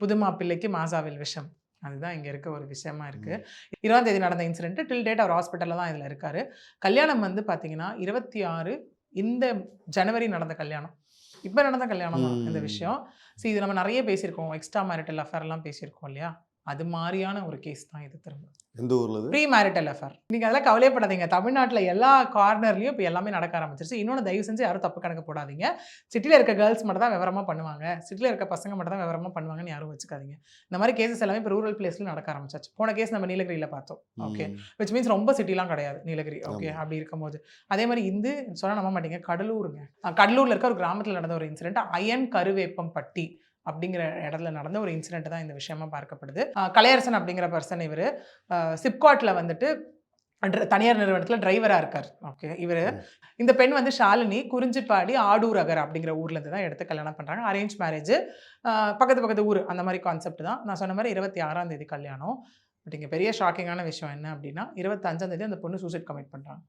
புது மாப்பிள்ளைக்கு மாசாவில் விஷம். அதுதான் இங்க இருக்க ஒரு விஷயமா இருக்கு. 20ஆம் தேதி நடந்த இன்சிடென்ட் டில் டேட் அவர் ஹாஸ்பிட்டல்ல தான் இதுல இருக்காரு. கல்யாணம் வந்து பார்த்தீங்கன்னா, 26 இந்த ஜனவரி நடந்த கல்யாணம். இப்ப நடந்த கல்யாணம் தான் இந்த ம். விஷயம். இது நம்ம நெறைய பேசியிருக்கோம். எக்ஸ்ட்ரா மேரிட்டல் அஃபேர்லாம் பேசியிருக்கோம் இல்லையா? அது மாரியான ஒரு கேஸ் தான் இது திரும்ப. எந்த ஊர்ல அது? Pre marital affair. நீங்க அதெல்லாம் கவலையே படாதீங்க. தமிழ்நாட்டுல எல்லா கார்னர்லயும் இப்ப எல்லாமே நடக்க ஆரம்பிச்சுருச்சு. இன்னொன்னு தயவு செஞ்சு யாரும் தப்பு கணக்கு போடாதீங்க. சிட்டில இருக்க கேர்ல்ஸ் மட்டும் தான் விவரமா பண்ணுவாங்க. சிட்டில இருக்க பசங்க மட்டும் தான் விவரமா பண்ணுவாங்கன்னு யாரும் வச்சுக்காதீங்க. இந்த மாரி கேஸஸ் எல்லாமே இப்ப ரூரல் பிளேஸ்ல நடக்க ஆரம்பிச்சாச்சு. போன கேஸ் நம்ம நீலகிரியில பார்த்தோம். ஓகே. ம். விச் மீன்ஸ் ரொம்ப சிட்டிலாம் கிடையாது நீலகிரி. ஓகே. ஆமா. அப்படி இருக்கும்போது. அதே மாரி சொன்னா நம்ப மாட்டீங்க. கடலூருங்க. கடலூர்ல இருக்க ஒரு கிராமத்துல நடந்த ஒரு இன்சிடென்ட். அயன் கருவேப்பம்பட்டி அப்படிங்கிற இடத்துல நடந்த ஒரு இன்சிடென்ட் தான் இந்த விஷயமா பார்க்கப்படுது. கலையரசன் அப்படிங்கிற பெர்சன் இவரு. சிப்காட்ல வந்துட்டு தனியார் நிறுவனத்தில டிரைவரா இருக்காரு. ஓகே. ம். இந்த பெண் வந்து ஷாலினி குறிஞ்சிப்பாடி, ஆடூர் அகர் அப்படிங்கிற ஊர்ல இருந்து தான் எடுத்து கல்யாணம் பண்றாங்க. Arrange marriage. அ பக்கத்து பக்கத்து ஊரு அந்த மாரி கான்செப்ட் தான். நான் சொன்ன மாரி 26ஆம் தேதி கல்யாணம். பட் இங்க பெரிய ஷாக்கிங்கான விஷயம் என்ன அப்டின்னா, 25ஆம் தேதி அந்த பொண்ணு சூசைட் கமிட் பண்றாங்க.